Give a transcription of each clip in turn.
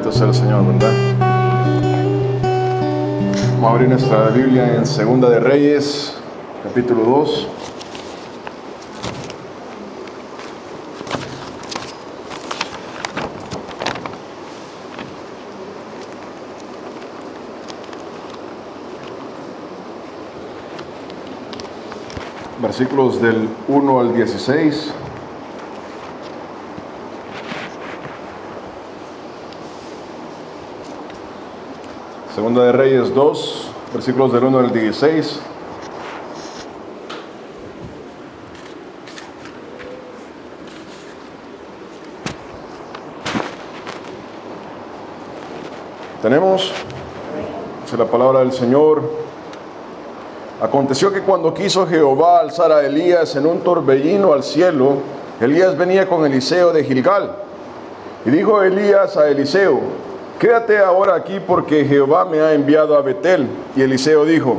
Bendito sea el Señor, ¿verdad? Vamos a abrir nuestra Biblia en Segunda de Reyes, capítulo 2. Versículos del 1 al 16. Segunda de Reyes 2, versículos del 1 al 16. Tenemos, dice la palabra del Señor: aconteció que cuando quiso Jehová alzar a Elías en un torbellino al cielo, Elías venía con Eliseo de Gilgal. Y dijo Elías a Eliseo: quédate ahora aquí, porque Jehová me ha enviado a Betel. Y Eliseo dijo: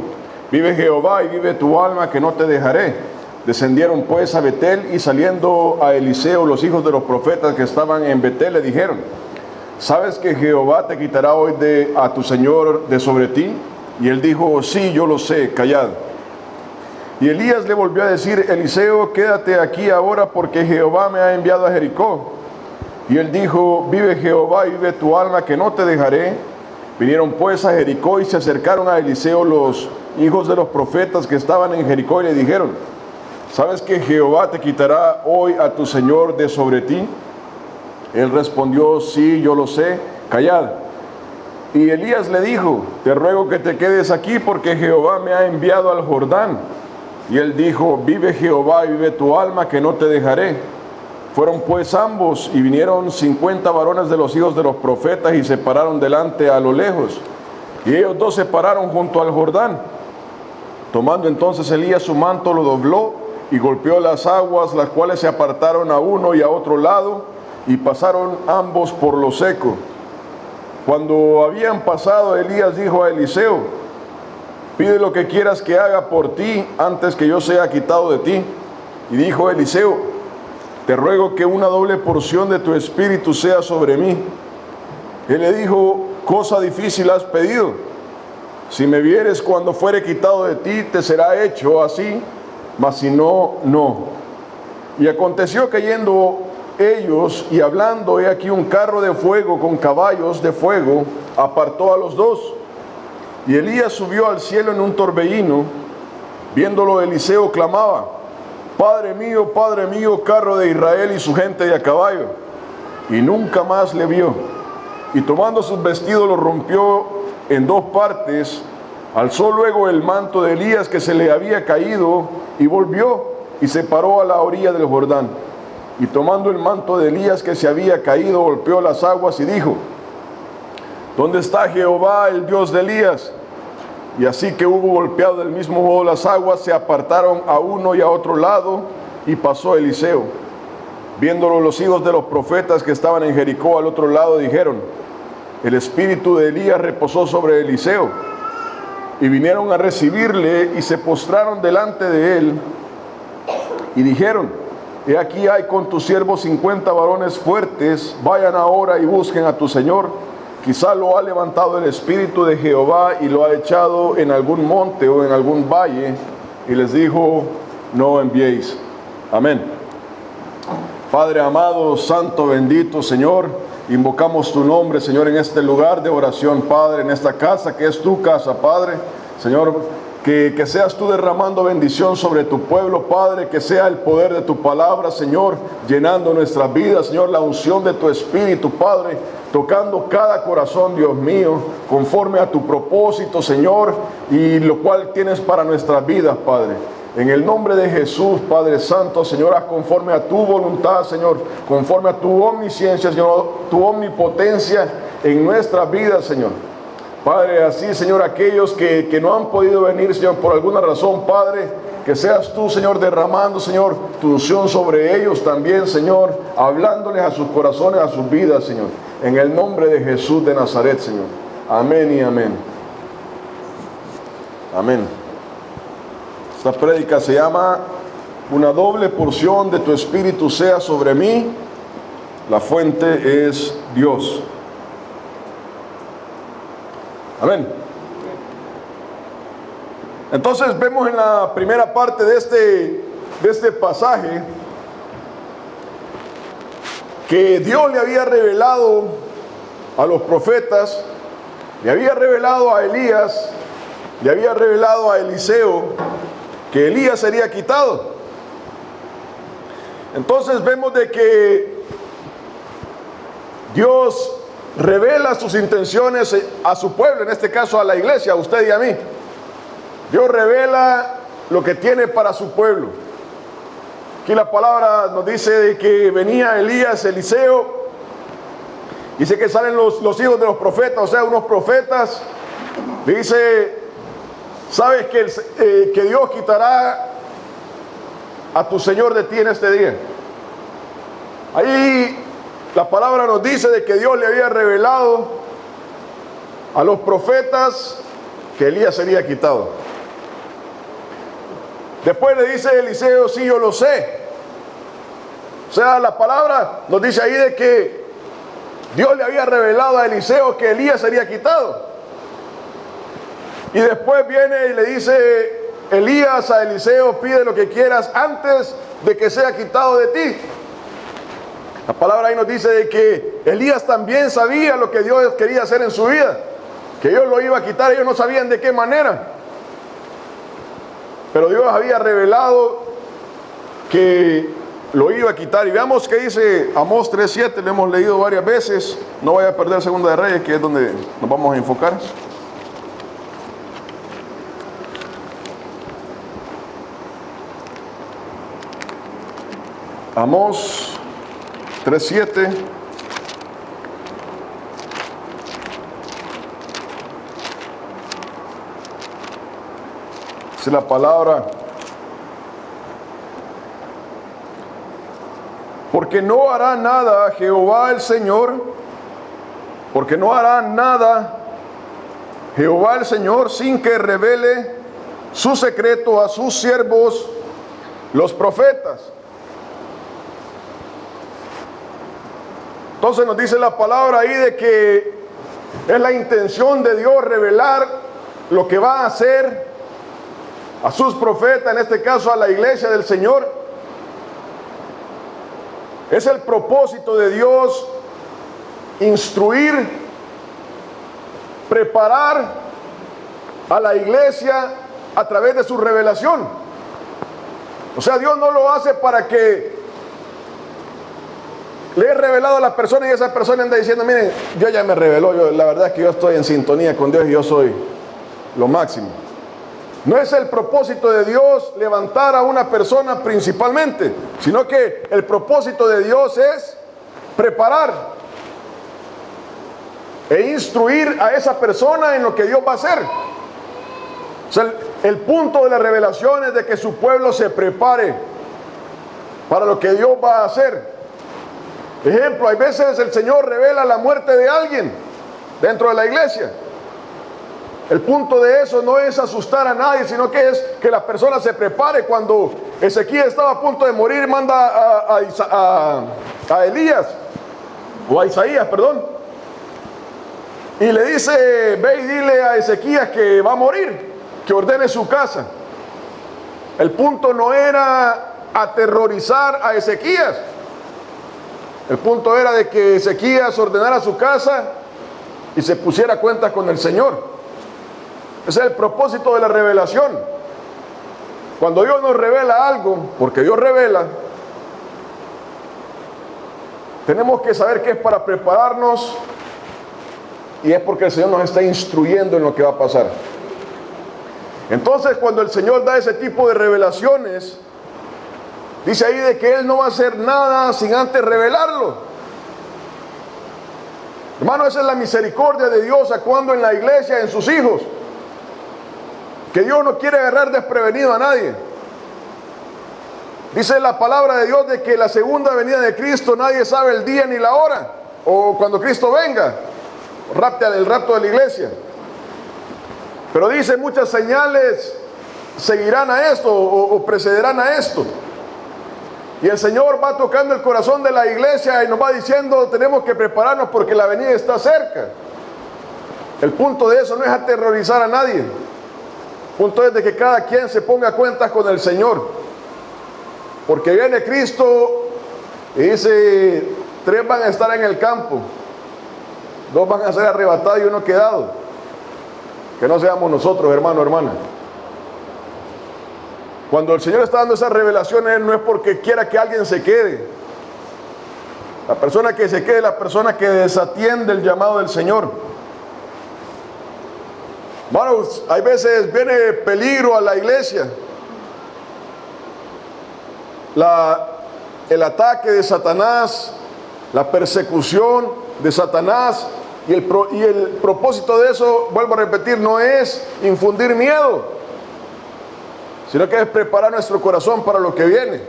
vive Jehová y vive tu alma, que no te dejaré. Descendieron pues a Betel, y saliendo a Eliseo los hijos de los profetas que estaban en Betel le dijeron: ¿sabes que Jehová te quitará hoy a tu señor de sobre ti? Y él dijo: sí, yo lo sé, callad. Y Elías le volvió a decir: Eliseo, quédate aquí ahora, porque Jehová me ha enviado a Jericó. Y él dijo: vive Jehová y vive tu alma, que no te dejaré. Vinieron pues a Jericó y se acercaron a Eliseo los hijos de los profetas que estaban en Jericó y le dijeron: ¿sabes que Jehová te quitará hoy a tu señor de sobre ti? Él respondió: sí, yo lo sé, callad. Y Elías le dijo: te ruego que te quedes aquí, porque Jehová me ha enviado al Jordán. Y él dijo: vive Jehová y vive tu alma, que no te dejaré. Fueron pues ambos, y vinieron 50 varones de los hijos de los profetas, y se pararon delante a lo lejos. Y ellos dos se pararon junto al Jordán. Tomando entonces Elías su manto, lo dobló, y golpeó las aguas, las cuales se apartaron a uno y a otro lado, y pasaron ambos por lo seco. Cuando habían pasado, Elías dijo a Eliseo: pide lo que quieras que haga por ti, antes que yo sea quitado de ti. Y dijo Eliseo: te ruego que una doble porción de tu espíritu sea sobre mí. Él le dijo: cosa difícil has pedido. Si me vieres cuando fuere quitado de ti, te será hecho así, mas si no, no. Y aconteció que yendo ellos y hablando, he aquí un carro de fuego con caballos de fuego apartó a los dos. Y Elías subió al cielo en un torbellino. Viéndolo, Eliseo clamaba: Padre mío, carro de Israel y su gente de a caballo. Y nunca más le vio. Y tomando sus vestidos los rompió en dos partes. Alzó luego el manto de Elías que se le había caído, y volvió y se paró a la orilla del Jordán. Y tomando el manto de Elías que se había caído, golpeó las aguas y dijo: ¿dónde está Jehová, el Dios de Elías? Y así que hubo golpeado del mismo modo las aguas, se apartaron a uno y a otro lado, y pasó Eliseo. Viéndolo los hijos de los profetas que estaban en Jericó al otro lado, dijeron: el espíritu de Elías reposó sobre Eliseo. Y vinieron a recibirle y se postraron delante de él, y dijeron: he aquí hay con tus siervos 50 varones fuertes, vayan ahora y busquen a tu señor. Quizá lo ha levantado el espíritu de Jehová y lo ha echado en algún monte o en algún valle. Y les dijo: no enviéis. Amén. Padre amado, santo, bendito Señor, invocamos tu nombre, Señor, en este lugar de oración, Padre, en esta casa que es tu casa, Padre. Señor, que seas tú derramando bendición sobre tu pueblo, Padre, que sea el poder de tu palabra, Señor, llenando nuestras vidas, Señor, la unción de tu espíritu, Padre, tocando cada corazón, Dios mío, conforme a tu propósito, Señor, y lo cual tienes para nuestras vidas, Padre. En el nombre de Jesús, Padre Santo, Señor, haz conforme a tu voluntad, Señor, conforme a tu omnisciencia, Señor, tu omnipotencia en nuestras vidas, Señor. Padre, así, Señor, aquellos que no han podido venir, Señor, por alguna razón, Padre, que seas tú, Señor, derramando, Señor, tu unción sobre ellos también, Señor, hablándoles a sus corazones, a sus vidas, Señor, en el nombre de Jesús de Nazaret, Señor. Amén y amén. Amén. Esta prédica se llama: una doble porción de tu espíritu sea sobre mí. La fuente es Dios. Amén. Entonces vemos en la primera parte de este pasaje que Dios le había revelado a los profetas, le había revelado a Elías, le había revelado a Eliseo que Elías sería quitado. Entonces vemos de que Dios revela sus intenciones a su pueblo, en este caso a la iglesia, a usted y a mí. Dios revela lo que tiene para su pueblo. Aquí la palabra nos dice de que venía Elías, Eliseo. Dice que salen los hijos de los profetas, o sea, unos profetas. Dice, sabes que Dios quitará a tu Señor de ti en este día. Ahí la palabra nos dice de que Dios le había revelado a los profetas que Elías sería quitado. Después le dice Eliseo, sí, yo lo sé. O sea, la palabra nos dice ahí de que Dios le había revelado a Eliseo que Elías sería quitado. Y después viene y le dice Elías a Eliseo, pide lo que quieras antes de que sea quitado de ti. La palabra ahí nos dice de que Elías también sabía lo que Dios quería hacer en su vida, que Dios lo iba a quitar, ellos no sabían de qué manera. Pero Dios había revelado que lo iba a quitar. Y veamos qué dice Amós 3:7, lo hemos leído varias veces. No vaya a perder Segunda de Reyes, que es donde nos vamos a enfocar. Amós 3:7. Dice la palabra: porque no hará nada Jehová el Señor, porque no hará nada Jehová el Señor sin que revele su secreto a sus siervos los profetas. Entonces nos dice la palabra ahí de que es la intención de Dios revelar lo que va a hacer a sus profetas, en este caso a la iglesia del Señor. Es el propósito de Dios instruir, preparar a la iglesia a través de su revelación. O sea, Dios no lo hace para que le he revelado a la persona y esa persona anda diciendo, miren, Dios ya me reveló, la verdad es que yo estoy en sintonía con Dios y yo soy lo máximo. No es el propósito de Dios levantar a una persona principalmente, sino que el propósito de Dios es preparar e instruir a esa persona en lo que Dios va a hacer. O sea, el punto de la revelación es de que su pueblo se prepare para lo que Dios va a hacer. Ejemplo, hay veces el Señor revela la muerte de alguien dentro de la iglesia. El punto de eso no es asustar a nadie, sino que es que la persona se prepare. Cuando Ezequías estaba a punto de morir, manda a Elías, o a Isaías, perdón, y le dice, ve y dile a Ezequías que va a morir, que ordene su casa. El punto no era aterrorizar a Ezequías. El punto era de que Ezequías ordenara su casa y se pusiera cuenta con el Señor. Ese es el propósito de la revelación. Cuando Dios nos revela algo, porque Dios revela, tenemos que saber que es para prepararnos y es porque el Señor nos está instruyendo en lo que va a pasar. Entonces, cuando el Señor da ese tipo de revelaciones, dice ahí de que Él no va a hacer nada sin antes revelarlo. Hermano, esa es la misericordia de Dios actuando en la iglesia, en sus hijos. Que Dios no quiere agarrar desprevenido a nadie. Dice la palabra de Dios de que la segunda venida de Cristo nadie sabe el día ni la hora, o cuando Cristo venga, el rapto de la iglesia. Pero dice, muchas señales seguirán a esto o precederán a esto. Y el Señor va tocando el corazón de la iglesia y nos va diciendo, tenemos que prepararnos porque la venida está cerca. El punto de eso no es aterrorizar a nadie. El punto es de que cada quien se ponga a cuentas con el Señor. Porque viene Cristo y dice, 3 van a estar en el campo, 2 van a ser arrebatados y 1 quedado. Que no seamos nosotros, hermano, hermana. Cuando el Señor está dando esas revelaciones, no es porque quiera que alguien se quede. La persona que se quede es la persona que desatiende el llamado del Señor. Hermanos, hay veces viene peligro a la iglesia. El ataque de Satanás, la persecución de Satanás y el propósito de eso, vuelvo a repetir, no es infundir miedo, sino que es preparar nuestro corazón para lo que viene.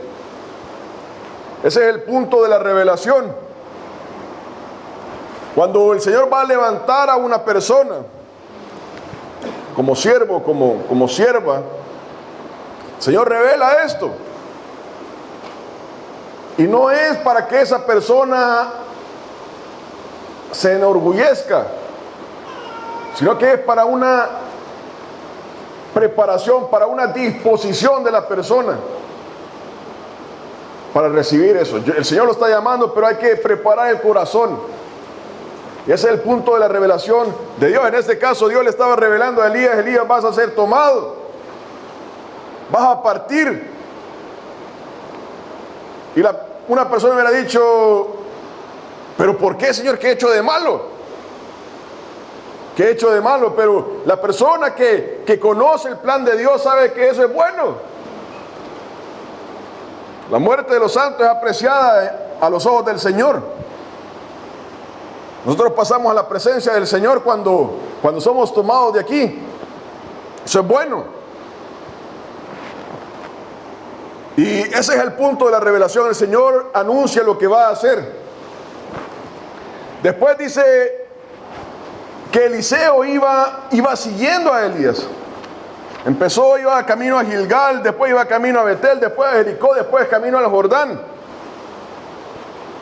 Ese es el punto de la revelación. Cuando el Señor va a levantar a una persona como siervo, como sierva, el Señor revela esto. Y no es para que esa persona se enorgullezca, sino que es para una preparación, para una disposición de la persona para recibir eso. El Señor lo está llamando, pero hay que preparar el corazón. Y ese es el punto de la revelación de Dios. En este caso, Dios le estaba revelando a Elías: Elías, vas a ser tomado, vas a partir. Y una persona me hubiera dicho, pero ¿por qué, Señor? ¿Qué he hecho de malo? ¿Qué he hecho de malo? Pero la persona que conoce el plan de Dios sabe que eso es bueno. La muerte de los santos es apreciada a los ojos del Señor. Nosotros pasamos a la presencia del Señor cuando somos tomados de aquí. Eso es bueno. Y ese es el punto de la revelación. El Señor anuncia lo que va a hacer. Después dice que Eliseo iba siguiendo a Elías. Iba camino a Gilgal, después iba camino a Betel, después a Jericó, después camino al Jordán.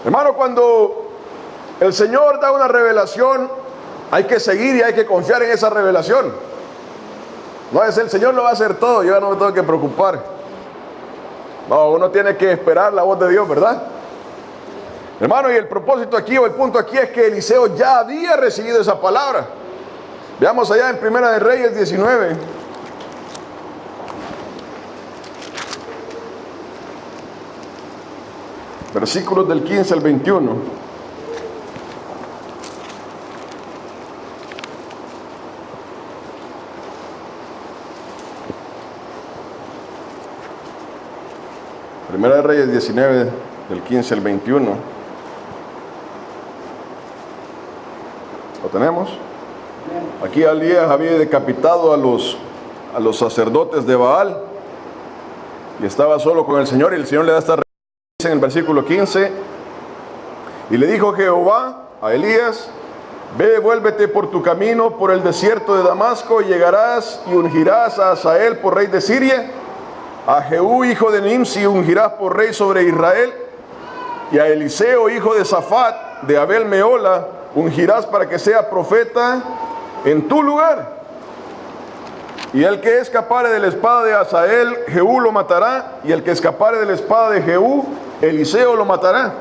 Hermano, cuando el Señor da una revelación, hay que seguir y hay que confiar en esa revelación. No es el Señor lo va a hacer todo, yo ya no me tengo que preocupar. No, uno tiene que esperar la voz de Dios, ¿verdad? Hermano, y el propósito aquí, o el punto aquí, es que Eliseo ya había recibido esa palabra. Veamos allá en Primera de Reyes 19. Versículos del 15 al 21. Primera de Reyes 19, del 15 al 21. ¿Lo tenemos? Aquí Elías había decapitado a los sacerdotes de Baal y estaba solo con el Señor, y el Señor le da esta revelación en el versículo 15. Y le dijo Jehová a Elías: ve, vuélvete por tu camino por el desierto de Damasco, y llegarás y ungirás a Hazael por rey de Siria, a Jehú hijo de Nimsi ungirás por rey sobre Israel, y a Eliseo hijo de Safat de Abel Meola ungirás para que sea profeta en tu lugar. Y el que escapare de la espada de Hazael, Jehú lo matará, y el que escapare de la espada de Jehú, Eliseo lo matará.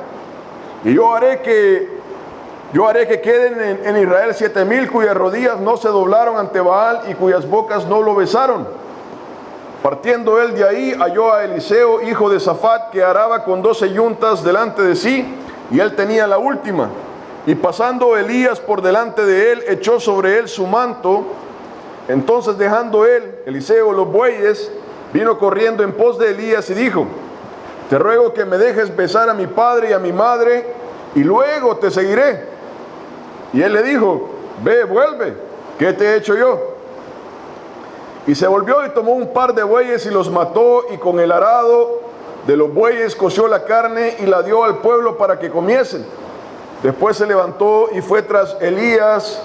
Y yo haré que queden en Israel 7,000 cuyas rodillas no se doblaron ante Baal y cuyas bocas no lo besaron. Partiendo él de ahí, halló a Eliseo hijo de Safat, que araba con 12 yuntas delante de sí, y él tenía la última. Y pasando Elías por delante de él, echó sobre él su manto. Entonces, dejando él, Eliseo, los bueyes, vino corriendo en pos de Elías y dijo: te ruego que me dejes besar a mi padre y a mi madre, y luego te seguiré. Y él le dijo: ve, vuelve, ¿qué te he hecho yo? Y se volvió y tomó un par de bueyes y los mató, y con el arado de los bueyes coció la carne y la dio al pueblo para que comiesen. Después se levantó y fue tras Elías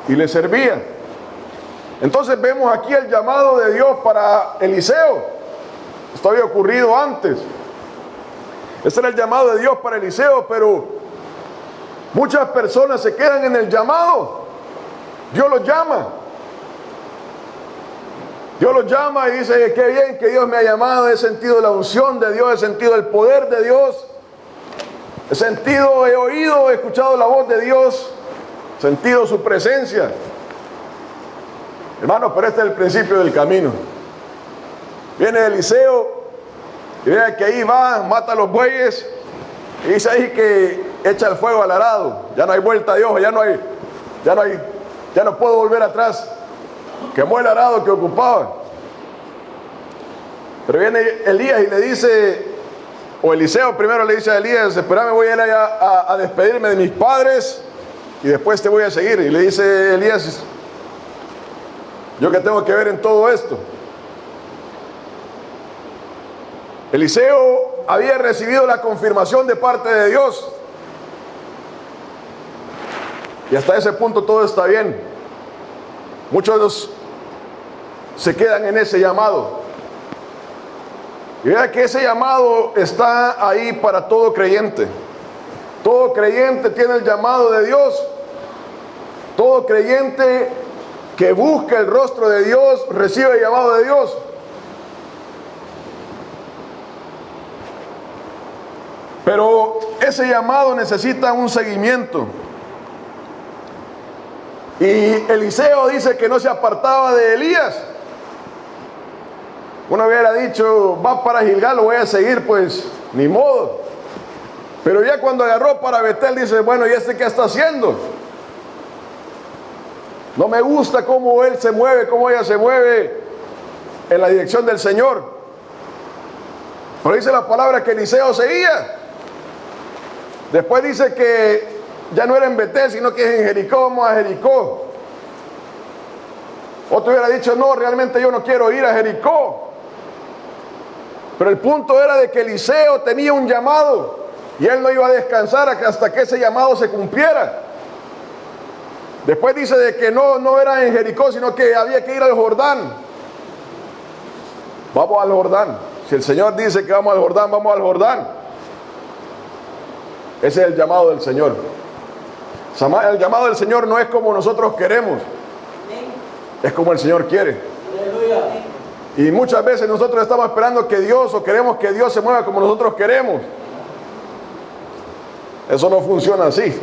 y le servía. Entonces vemos aquí el llamado de Dios para Eliseo. Esto había ocurrido antes. Este era el llamado de Dios para Eliseo, pero muchas personas se quedan en el llamado Dios los llama. Dios los llama y dice, qué bien que Dios me ha llamado, he sentido la unción de Dios, he sentido el poder de Dios, he oído, he escuchado la voz de Dios, he sentido su presencia. Hermanos, pero este es el principio del camino. Viene Eliseo y vea que ahí va, mata a los bueyes y dice ahí que echa el fuego al arado. Ya no hay vuelta de ojo, ya no puedo volver atrás. Quemó el arado que ocupaba. Pero viene Elías y le dice, o Eliseo primero le dice a Elías, espérame, voy a ir allá a despedirme de mis padres y después te voy a seguir. Y le dice Elías, ¿yo qué tengo que ver en todo esto? Eliseo había recibido la confirmación de parte de Dios. Y hasta ese punto todo está bien. Muchos se quedan en ese llamado. Y vea que ese llamado está ahí para todo creyente. Todo creyente tiene el llamado de Dios. Todo creyente que busca el rostro de Dios recibe el llamado de Dios. Pero ese llamado necesita un seguimiento. Y Eliseo dice que no se apartaba de Elías. Uno hubiera dicho, va para Gilgal, lo voy a seguir, pues ni modo. Pero ya cuando agarró para Betel dice, bueno, ¿y este qué está haciendo? No me gusta cómo él se mueve, cómo ella se mueve en la dirección del Señor. Pero dice la palabra que Eliseo seguía. Después dice que ya no era en Betel, sino que es en Jericó, vamos a Jericó. Otro hubiera dicho, no, realmente yo no quiero ir a Jericó. Pero el punto era de que Eliseo tenía un llamado y él no iba a descansar hasta que ese llamado se cumpliera. Después dice de que no era en Jericó, sino que había que ir al Jordán. Vamos al Jordán. Si el Señor dice que vamos al Jordán, vamos al Jordán. Ese es el llamado del Señor. El llamado del Señor no es como nosotros queremos, es como el Señor quiere. Y muchas veces nosotros estamos esperando que Dios, o queremos que Dios se mueva como nosotros queremos. Eso no funciona así.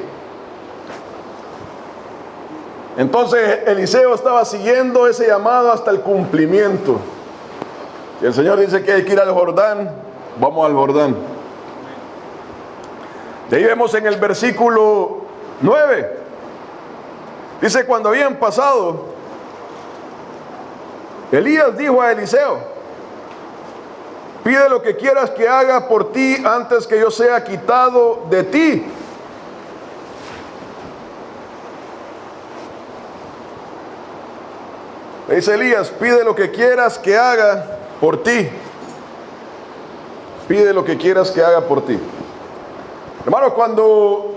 Entonces Eliseo estaba siguiendo ese llamado hasta el cumplimiento. Y el Señor dice que hay que ir al Jordán. Vamos al Jordán. De ahí vemos en el versículo 9. Dice, cuando habían pasado, Elías dijo a Eliseo, pide lo que quieras que haga por ti antes que yo sea quitado de ti. Le dice Elías, pide lo que quieras que haga por ti. Pide lo que quieras que haga por ti. Hermanos, cuando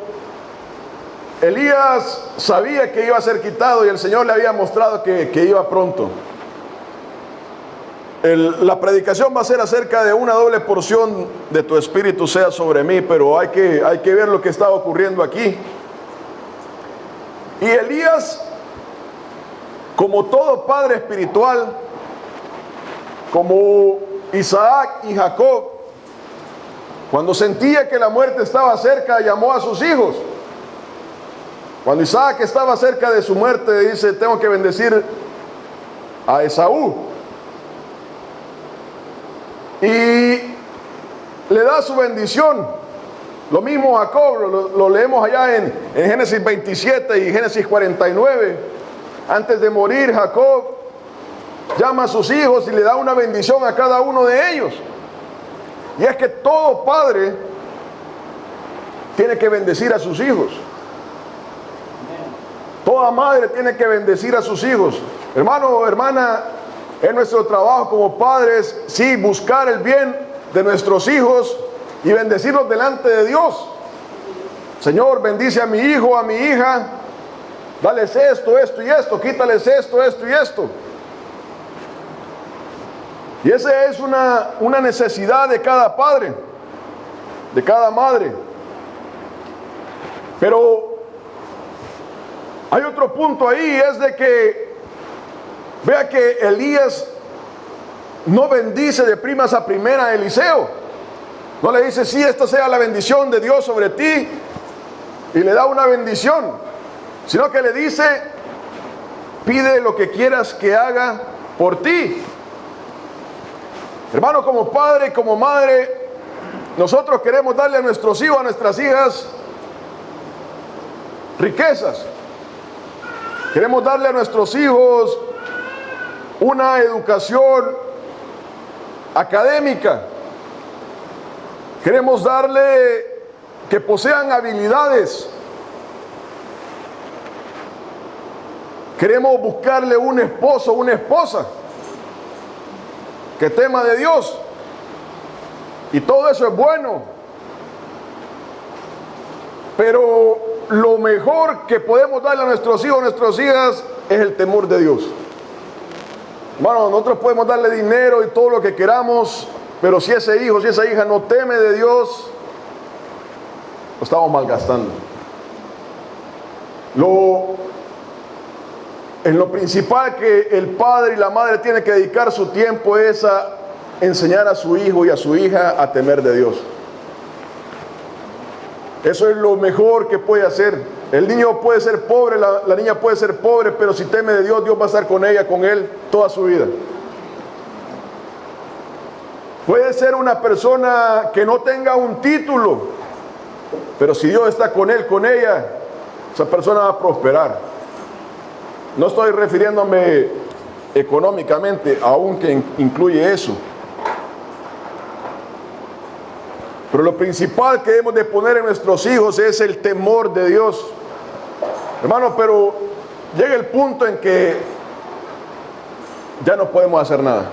Elías sabía que iba a ser quitado y el Señor le había mostrado que iba pronto, la predicación va a ser acerca de una doble porción de tu espíritu sea sobre mí, pero hay que ver lo que está ocurriendo aquí. Y Elías, como todo padre espiritual, como Isaac y Jacob, cuando sentía que la muerte estaba cerca, llamó a sus hijos. Cuando Isaac estaba cerca de su muerte, dice, tengo que bendecir a Esaú. Y le da su bendición. Lo mismo Jacob, lo leemos allá en Génesis 27 y Génesis 49. Antes de morir, Jacob llama a sus hijos y le da una bendición a cada uno de ellos. Y es que todo padre tiene que bendecir a sus hijos. Toda madre tiene que bendecir a sus hijos. Hermano, hermana, es nuestro trabajo como padres, sí, buscar el bien de nuestros hijos y bendecirlos delante de Dios. Señor, bendice a mi hijo, a mi hija, dales esto, esto y esto, quítales esto, esto y esto. Y esa es una necesidad de cada padre, de cada madre. Pero Hay otro punto ahí, es de que vea que Elías no bendice de primas a primera a Eliseo. No le dice, sí, esta sea la bendición de Dios sobre ti, y le da una bendición, sino que le dice, pide lo que quieras que haga por ti. Hermano, como padre, como madre, nosotros queremos darle a nuestros hijos, a nuestras hijas, riquezas. Queremos darle a nuestros hijos una educación académica. Queremos darle que posean habilidades. Queremos buscarle un esposo, una esposa que tema de Dios. Y todo eso es bueno. Pero lo mejor que podemos darle a nuestros hijos, a nuestras hijas, es el temor de Dios. Bueno, nosotros podemos darle dinero y todo lo que queramos, pero si ese hijo, si esa hija no teme de Dios, lo estamos malgastando. En lo principal que el padre y la madre tienen que dedicar su tiempo es a enseñar a su hijo y a su hija a temer de Dios. Eso es lo mejor que puede hacer. El niño puede ser pobre, la niña puede ser pobre, pero si teme de Dios, Dios va a estar con ella, con él, toda su vida. Puede ser una persona que no tenga un título, pero si Dios está con él, con ella, esa persona va a prosperar. No estoy refiriéndome económicamente, aunque incluye eso. Pero lo principal que debemos de poner en nuestros hijos es el temor de Dios. Hermano, pero llega el punto en que ya no podemos hacer nada.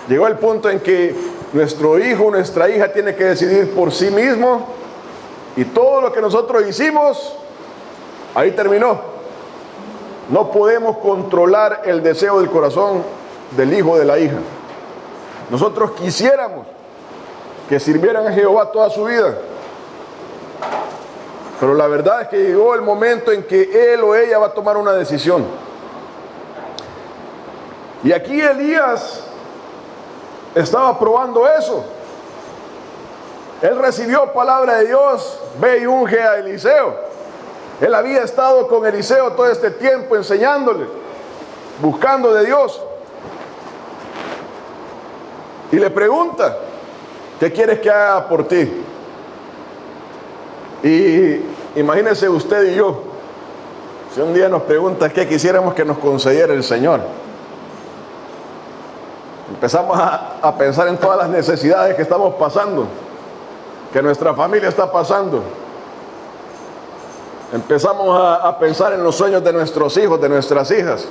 Llegó el punto en que nuestro hijo, nuestra hija tiene que decidir por sí mismo, y todo lo que nosotros hicimos, ahí terminó. No podemos controlar el deseo del corazón del hijo o de la hija. Nosotros quisiéramos que sirvieran a Jehová toda su vida, pero la verdad es que llegó el momento en que él o ella va a tomar una decisión. Y aquí Elías estaba probando eso. Él recibió palabra de Dios, ve y unge a Eliseo. Él había estado con Eliseo todo este tiempo enseñándole, buscando de Dios. Y le pregunta, ¿qué quieres que haga por ti? Y imagínese usted y yo, si un día nos pregunta qué quisiéramos que nos concediera el Señor. Empezamos a pensar en todas las necesidades que estamos pasando, que nuestra familia está pasando. Empezamos a pensar en los sueños de nuestros hijos, de nuestras hijas.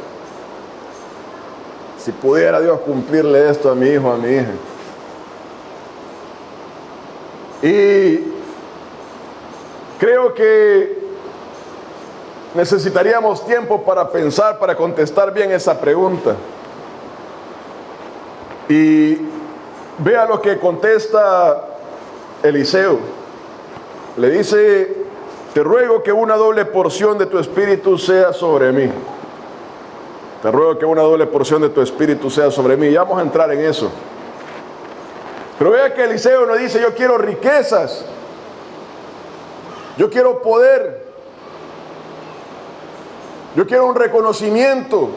Si pudiera Dios cumplirle esto a mi hijo, a mi hija. Y creo que necesitaríamos tiempo para pensar, para contestar bien esa pregunta. Y vea lo que contesta Eliseo. Le dice, te ruego que una doble porción de tu espíritu sea sobre mí. Te ruego que una doble porción de tu espíritu sea sobre mí. Ya vamos a entrar en eso. Pero vea que Eliseo nos dice, yo quiero riquezas, yo quiero poder, yo quiero un reconocimiento.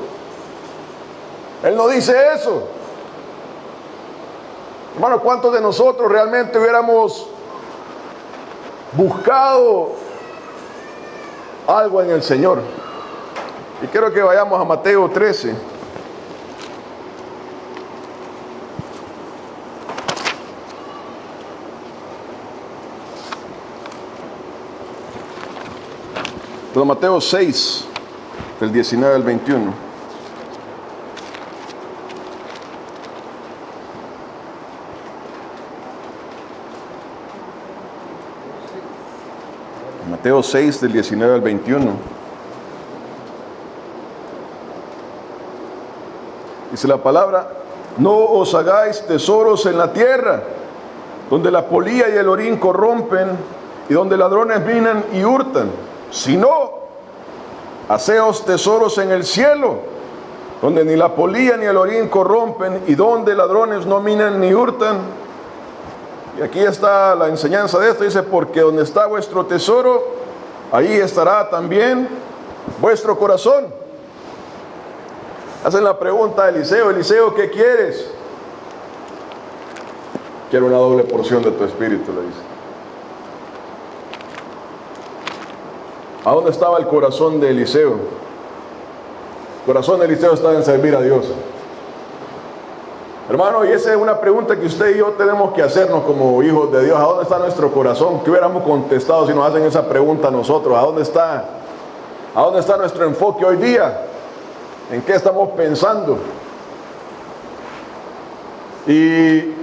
Él no dice eso. Hermano, ¿cuántos de nosotros realmente hubiéramos buscado algo en el Señor? Y quiero que vayamos a Mateo 13. Pero Mateo 6, del 19 al 21. Mateo 6, del 19 al 21. Dice la palabra, no os hagáis tesoros en la tierra, donde la polilla y el orín corrompen, y donde ladrones minan y hurtan, sino Haceos tesoros en el cielo, donde ni la polilla ni el orín corrompen, y donde ladrones no minan ni hurtan. Y aquí está la enseñanza de esto, dice, porque donde está vuestro tesoro, ahí estará también vuestro corazón. Hacen la pregunta a Eliseo: Eliseo, ¿qué quieres? Quiero una doble porción de tu espíritu, le dice. ¿A dónde estaba el corazón de Eliseo? El corazón de Eliseo estaba en servir a Dios. Hermano, y esa es una pregunta que usted y yo tenemos que hacernos como hijos de Dios. ¿A dónde está nuestro corazón? ¿Qué hubiéramos contestado si nos hacen esa pregunta a nosotros? ¿A dónde está? ¿A dónde está nuestro enfoque hoy día? ¿En qué estamos pensando? Y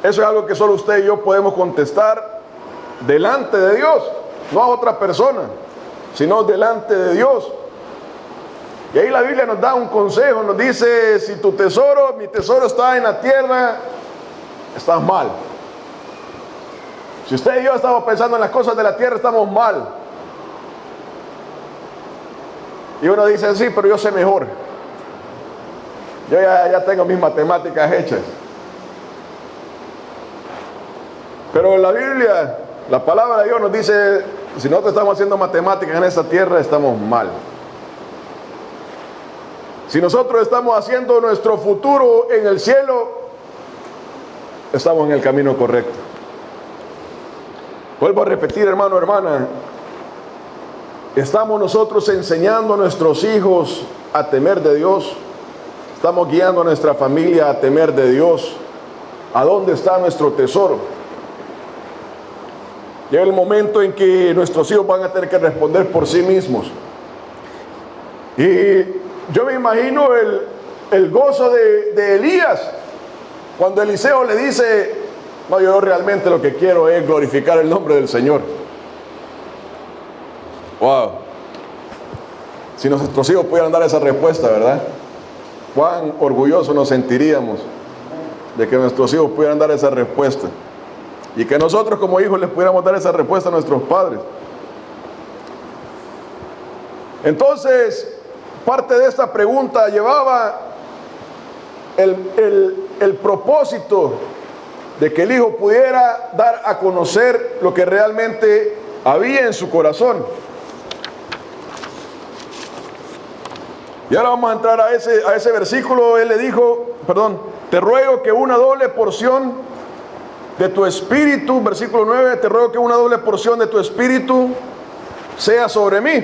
eso es algo que solo usted y yo podemos contestar delante de Dios, no a otra persona, sino delante de Dios. Y ahí la Biblia nos da un consejo, nos dice: si tu tesoro, mi tesoro está en la tierra, estás mal. Si usted y yo estamos pensando en las cosas de la tierra, estamos mal. Y uno dice: sí, pero yo sé mejor. Yo ya tengo mis matemáticas hechas. Pero la Biblia, la palabra de Dios nos dice: si nosotros estamos haciendo matemáticas en esta tierra, estamos mal. Si nosotros estamos haciendo nuestro futuro en el cielo, estamos en el camino correcto. Vuelvo a repetir, hermano, hermana, ¿estamos nosotros enseñando a nuestros hijos a temer de Dios? ¿Estamos guiando a nuestra familia a temer de Dios? ¿A dónde está nuestro tesoro? Llega el momento en que nuestros hijos van a tener que responder por sí mismos. Y yo me imagino el gozo de Elías cuando Eliseo le dice: no, yo realmente lo que quiero es glorificar el nombre del Señor. Wow. Si nuestros hijos pudieran dar esa respuesta, ¿verdad? Cuán orgullosos nos sentiríamos de que nuestros hijos pudieran dar esa respuesta, y que nosotros como hijos les pudiéramos dar esa respuesta a nuestros padres. Entonces, parte de esta pregunta llevaba el propósito de que el hijo pudiera dar a conocer lo que realmente había en su corazón. Y ahora vamos a entrar a ese versículo. Él le dijo, te ruego que una doble porción de tu espíritu, versículo 9, te ruego que una doble porción de tu espíritu sea sobre mí.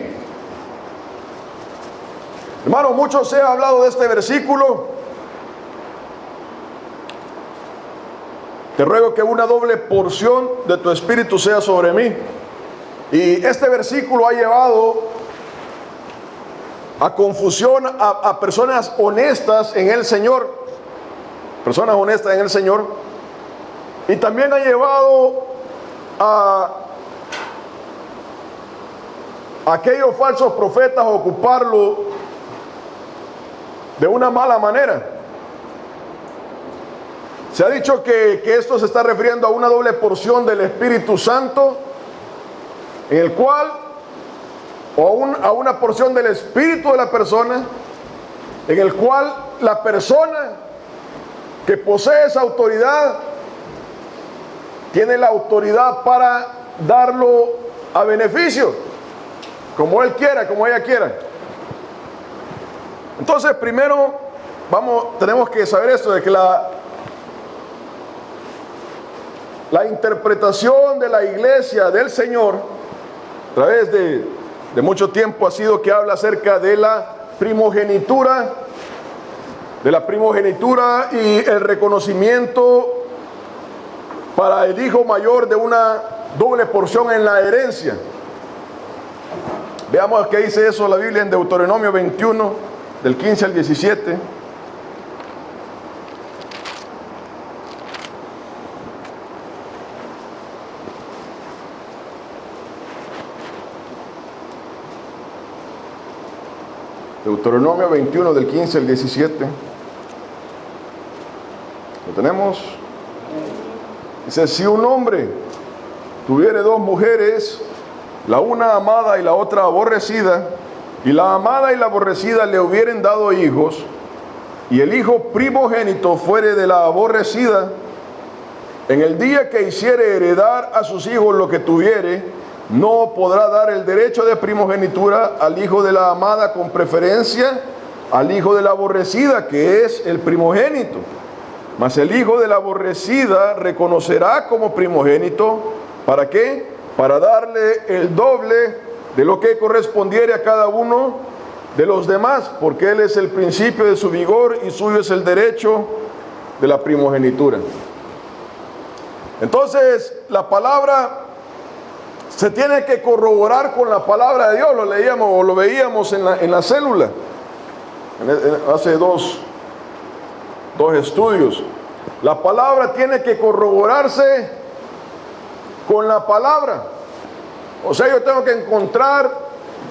Hermano, mucho se ha hablado de este versículo. Te ruego que una doble porción de tu espíritu sea sobre mí. Y este versículo ha llevado a confusión a personas honestas en el Señor. Personas honestas en el Señor. Y también ha llevado a aquellos falsos profetas a ocuparlo de una mala manera. Se ha dicho que esto se está refiriendo a una doble porción del Espíritu Santo, en el cual, a una porción del espíritu de la persona, en el cual la persona que posee esa autoridad tiene la autoridad para darlo a beneficio, como él quiera, como ella quiera. Entonces, primero tenemos que saber esto, de que la interpretación de la iglesia del Señor a través de mucho tiempo ha sido que habla acerca de la primogenitura y el reconocimiento para el hijo mayor de una doble porción en la herencia. Veamos qué dice eso la Biblia en Deuteronomio 21, del 15 al 17. Deuteronomio 21, del 15 al 17. ¿Lo tenemos? Dice: si un hombre tuviere dos mujeres la una amada y la otra aborrecida, y la amada y la aborrecida le hubieren dado hijos, y el hijo primogénito fuere de la aborrecida, en el día que hiciere heredar a sus hijos lo que tuviere, no podrá dar el derecho de primogenitura al hijo de la amada con preferencia al hijo de la aborrecida, que es el primogénito. Mas el hijo de la aborrecida reconocerá como primogénito. ¿Para qué? Para darle el doble de lo que correspondiere a cada uno de los demás, porque él es el principio de su vigor y suyo es el derecho de la primogenitura. Entonces, la palabra se tiene que corroborar con la palabra de Dios. Lo leíamos o lo veíamos en la célula, hace dos estudios. La palabra tiene que corroborarse con la palabra. O sea, yo tengo que encontrar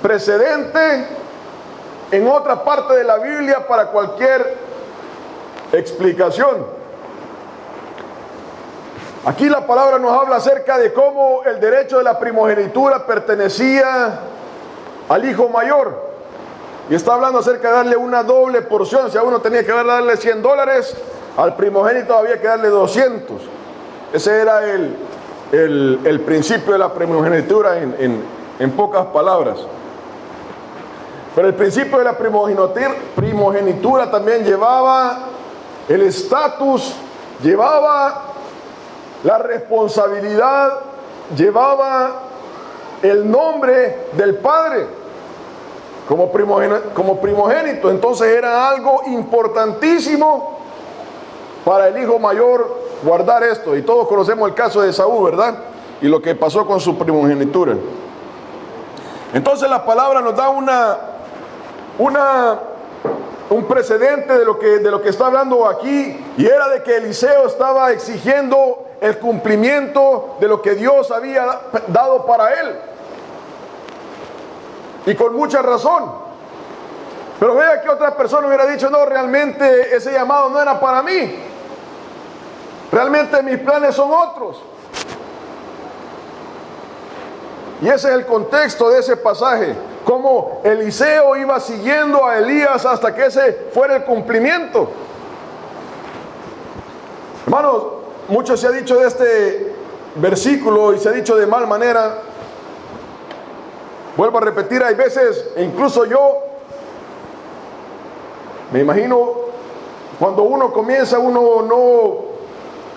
precedente en otra parte de la Biblia para cualquier explicación. Aquí la palabra nos habla acerca de cómo el derecho de la primogenitura pertenecía al hijo mayor. Y está hablando acerca de darle una doble porción. Si a uno tenía que darle $100, al primogénito había que darle 200. Ese era el principio de la primogenitura en pocas palabras. Pero el principio de la primogenitura también llevaba el estatus, llevaba la responsabilidad, llevaba el nombre del padre como primogénito. Entonces era algo importantísimo para el hijo mayor guardar esto. Y todos conocemos el caso de Esaú, ¿verdad? Y lo que pasó con su primogenitura. Entonces la palabra nos da un precedente de lo que está hablando aquí, y era de que Eliseo estaba exigiendo el cumplimiento de lo que Dios había dado para él, y con mucha razón. Pero vea que otra persona hubiera dicho: no, realmente ese llamado no era para mí, realmente mis planes son otros. Y ese es el contexto de ese pasaje, cómo Eliseo iba siguiendo a Elías hasta que ese fuera el cumplimiento. Hermanos, mucho se ha dicho de este versículo y se ha dicho de mal manera. Vuelvo a repetir, hay veces, incluso yo, me imagino, cuando uno comienza, uno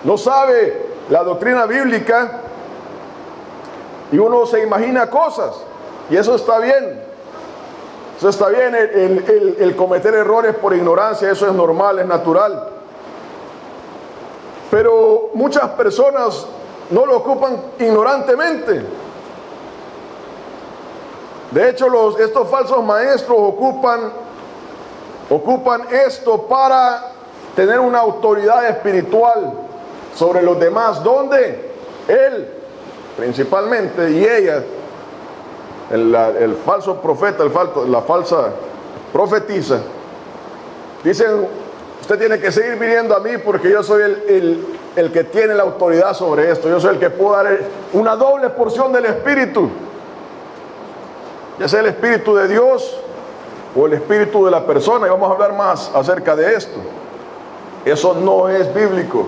no sabe la doctrina bíblica y uno se imagina cosas, y eso está bien. Eso está bien, el cometer errores por ignorancia, eso es normal, es natural. Pero muchas personas no lo ocupan ignorantemente. De hecho, estos falsos maestros ocupan esto para tener una autoridad espiritual sobre los demás, donde él principalmente y ella, el falso profeta, la falsa profetisa, dicen: usted tiene que seguir viniendo a mí porque yo soy el que tiene la autoridad sobre esto, yo soy el que puedo dar una doble porción del Espíritu, ya sea el Espíritu de Dios o el Espíritu de la persona, y vamos a hablar más acerca de esto. Eso no es bíblico.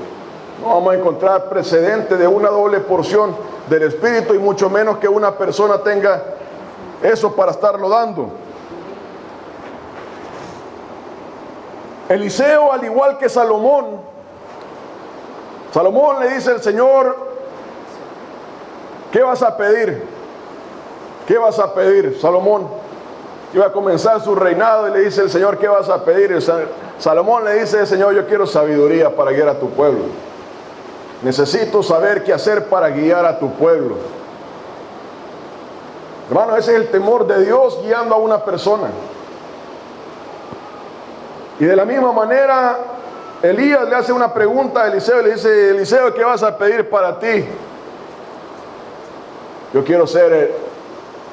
No vamos a encontrar precedente de una doble porción del Espíritu, y mucho menos que una persona tenga eso para estarlo dando. Eliseo, al igual que Salomón le dice al Señor: ¿qué vas a pedir? ¿Qué vas a pedir? Salomón iba a comenzar su reinado y le dice el Señor: ¿qué vas a pedir? Salomón le dice: Señor, yo quiero sabiduría para guiar a tu pueblo. Necesito saber qué hacer para guiar a tu pueblo. Hermano, ese es el temor de Dios guiando a una persona. Y de la misma manera, Elías le hace una pregunta a Eliseo y le dice: Eliseo, ¿qué vas a pedir para ti? Yo quiero ser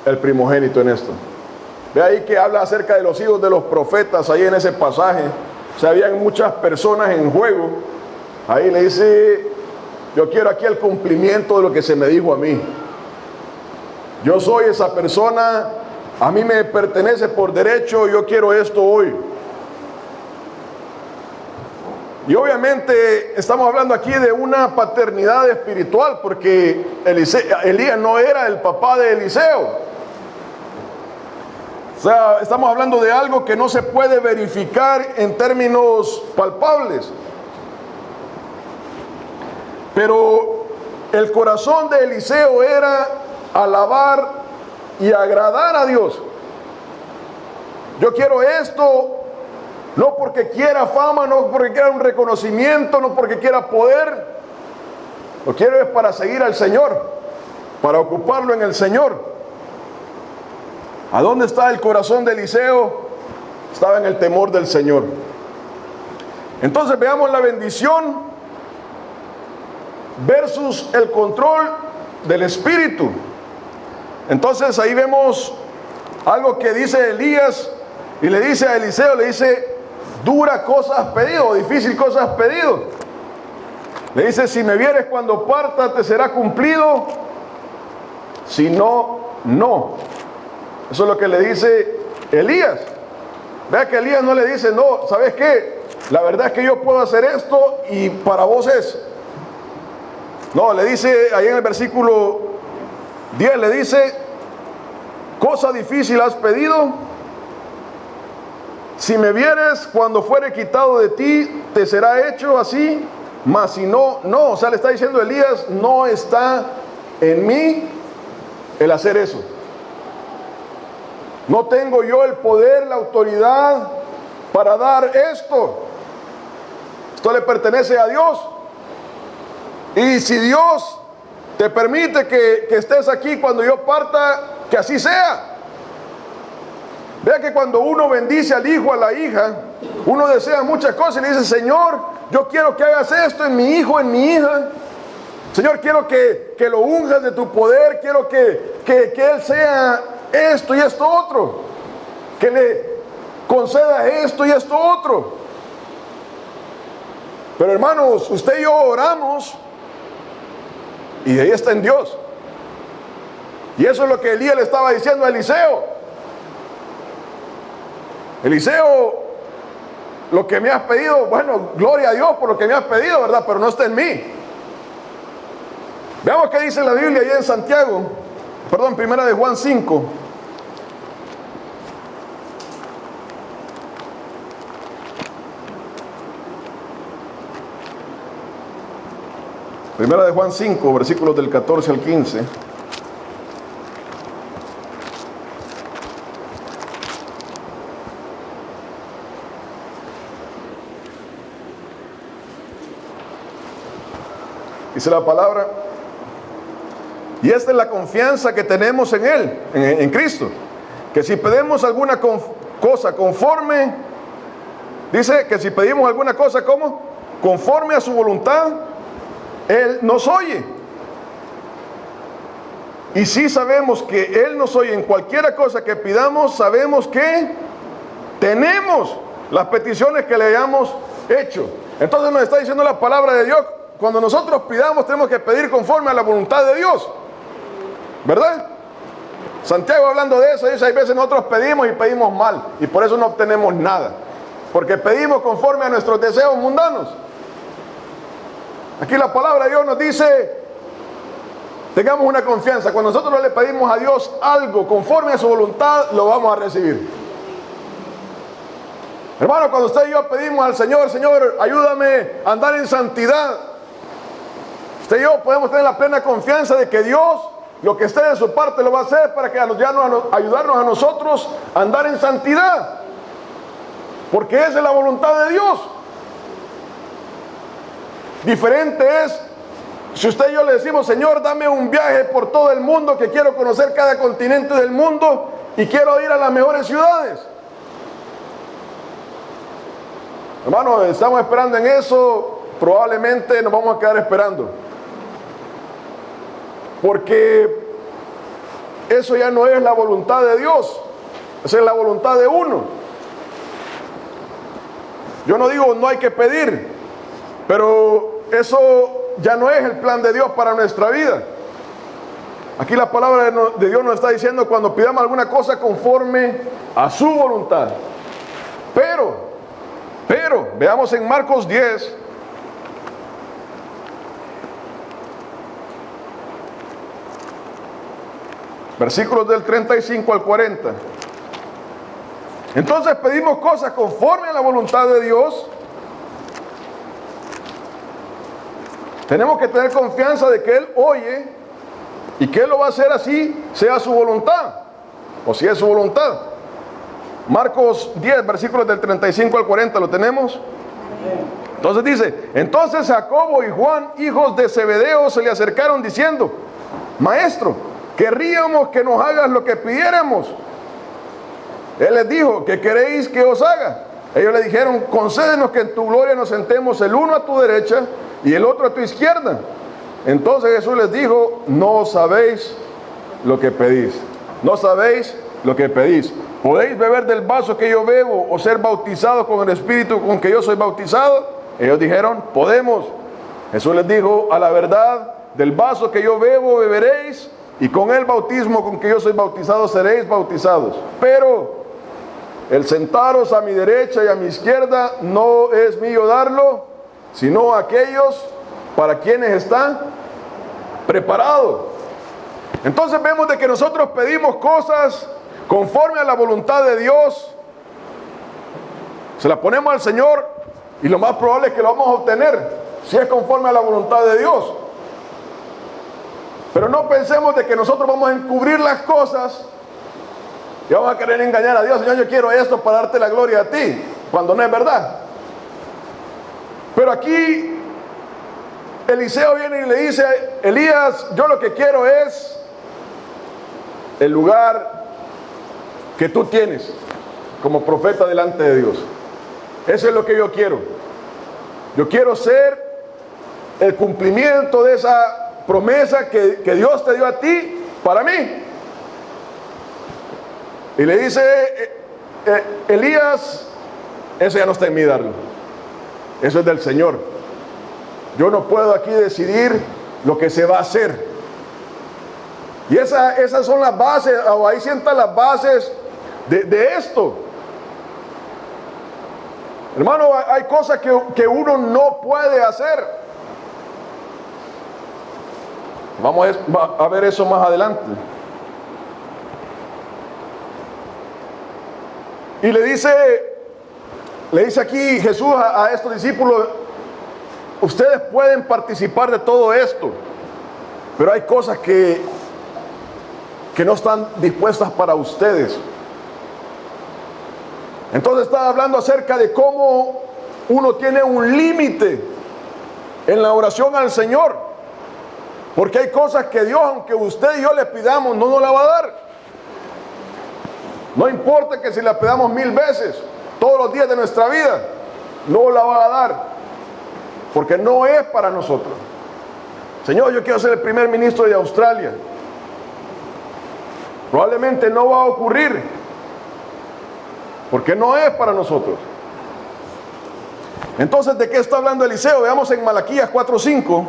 el primogénito en esto. Ve ahí que habla acerca de los hijos de los profetas, ahí en ese pasaje. O sea, habían muchas personas en juego. Ahí le dice: yo quiero aquí el cumplimiento de lo que se me dijo a mí. yo soy esa persona, a mí me pertenece por derecho, yo quiero esto hoy. Y obviamente estamos hablando aquí de una paternidad espiritual, porque Elías no era el papá de Eliseo. O sea, estamos hablando de algo que no se puede verificar en términos palpables. Pero el corazón de Eliseo era alabar y agradar a Dios. Yo quiero esto, no porque quiera fama, no porque quiera un reconocimiento, no porque quiera poder. Lo quiero es para seguir al Señor, para ocuparlo en el Señor. ¿A dónde está el corazón de Eliseo? Estaba en el temor del Señor. Entonces veamos la bendición versus el control del espíritu. Entonces ahí vemos algo que dice Elías y le dice a Eliseo, le dice: dura cosa has pedido, difícil cosa has pedido. Le dice: si me vieres cuando parta te será cumplido, si no, no. Eso es lo que le dice Elías. Vea que Elías no le dice: no, ¿sabes qué? La verdad es que yo puedo hacer esto y para vos es. No, le dice ahí en el versículo 10, le dice: cosa difícil has pedido, si me vieres cuando fuere quitado de ti, te será hecho así, mas si no, no. O sea, le está diciendo Elías: no está en mí el hacer eso. No tengo yo el poder, la autoridad para dar esto. Esto le pertenece a Dios. Y si Dios te permite que estés aquí cuando yo parta, que así sea. Vea que cuando uno bendice al hijo, a la hija, uno desea muchas cosas y le dice: Señor, yo quiero que hagas esto en mi hijo, en mi hija. Señor, quiero que lo unjas de tu poder, quiero que él sea esto y esto otro, que le conceda esto y esto otro. Pero hermanos, usted y yo oramos y de ahí está en Dios. Y eso es lo que Elías le estaba diciendo a Eliseo. Eliseo, lo que me has pedido, bueno, gloria a Dios por lo que me has pedido, ¿verdad? Pero no está en mí. Veamos qué dice la Biblia allá en Santiago, perdón, primera de Juan 5. Primera de Juan 5, versículos del 14 al 15. Dice la palabra: y esta es la confianza que tenemos en Él, en Cristo, que si pedimos alguna cosa conforme, dice que si pedimos alguna cosa, ¿cómo? Conforme a su voluntad, Él nos oye. Y si sabemos que Él nos oye en cualquiera cosa que pidamos, sabemos que tenemos las peticiones que le hayamos hecho. Entonces nos está diciendo la palabra de Dios: cuando nosotros pidamos, tenemos que pedir conforme a la voluntad de Dios, ¿verdad? Santiago, hablando de eso, dice: hay veces nosotros pedimos y pedimos mal, y por eso no obtenemos nada, porque pedimos conforme a nuestros deseos mundanos. Aquí la palabra de Dios nos dice: tengamos una confianza. Cuando nosotros le pedimos a Dios algo conforme a su voluntad, lo vamos a recibir. Hermano, cuando usted y yo pedimos al Señor: Señor, ayúdame a andar en santidad, usted y yo podemos tener la plena confianza de que Dios, lo que esté de su parte, lo va a hacer para que ayudarnos a nosotros a andar en santidad, porque esa es la voluntad de Dios. Diferente es si usted y yo le decimos: Señor, dame un viaje por todo el mundo, que quiero conocer cada continente del mundo y quiero ir a las mejores ciudades. Hermano, estamos esperando en eso, probablemente nos vamos a quedar esperando, porque eso ya no es la voluntad de Dios, esa es la voluntad de uno. Yo no digo no hay que pedir, pero eso ya no es el plan de Dios para nuestra vida. Aquí la palabra de Dios nos está diciendo cuando pidamos alguna cosa conforme a su voluntad. Pero, veamos en Marcos 10, versículos del 35 al 40. Entonces pedimos cosas conforme a la voluntad de Dios. Tenemos que tener confianza de que Él oye y que Él lo va a hacer así, sea su voluntad, o si es su voluntad. Marcos 10, versículos del 35 al 40, ¿lo tenemos? Entonces dice, entonces Jacobo y Juan, hijos de Zebedeo, se le acercaron diciendo, Maestro, querríamos que nos hagas lo que pidiéramos. Él les dijo, ¿qué queréis que os haga? Ellos le dijeron, concédenos que en tu gloria nos sentemos el uno a tu derecha y el otro a tu izquierda. Entonces Jesús les dijo, no sabéis lo que pedís. No sabéis lo que pedís. ¿Podéis beber del vaso que yo bebo o ser bautizados con el Espíritu con que yo soy bautizado? Ellos dijeron, podemos. Jesús les dijo, a la verdad, del vaso que yo bebo beberéis y con el bautismo con que yo soy bautizado seréis bautizados. Pero el sentaros a mi derecha y a mi izquierda no es mío darlo, sino a aquellos para quienes está preparado. Entonces vemos de que nosotros pedimos cosas conforme a la voluntad de Dios, se la ponemos al Señor y lo más probable es que lo vamos a obtener si es conforme a la voluntad de Dios. Pero no pensemos de que nosotros vamos a encubrir las cosas y vamos a querer engañar a Dios. Señor, yo quiero esto para darte la gloria a ti, cuando no es verdad. Pero aquí Eliseo viene y le dice, Elías, yo lo que quiero es el lugar que tú tienes como profeta delante de Dios. Eso es lo que yo quiero. Yo quiero ser el cumplimiento de esa promesa que Dios te dio a ti para mí. Y le dice Elías, eso ya no está en mí darlo, eso es del Señor. Yo no puedo aquí decidir lo que se va a hacer. Y esas son las bases, o ahí sientan las bases de esto. Hermano, hay cosas que uno no puede hacer. Vamos a ver eso más adelante. Y le dice aquí Jesús a estos discípulos, ustedes pueden participar de todo esto, pero hay cosas que no están dispuestas para ustedes. Entonces está hablando acerca de cómo uno tiene un límite en la oración al Señor, porque hay cosas que Dios, aunque usted y yo le pidamos, no nos la va a dar. No importa que si la pedamos 1000 veces todos los días de nuestra vida, no la va a dar, porque no es para nosotros. Señor, yo quiero ser el primer ministro de Australia. Probablemente no va a ocurrir, porque no es para nosotros. Entonces, ¿de qué está hablando Eliseo? Veamos en Malaquías 4:5.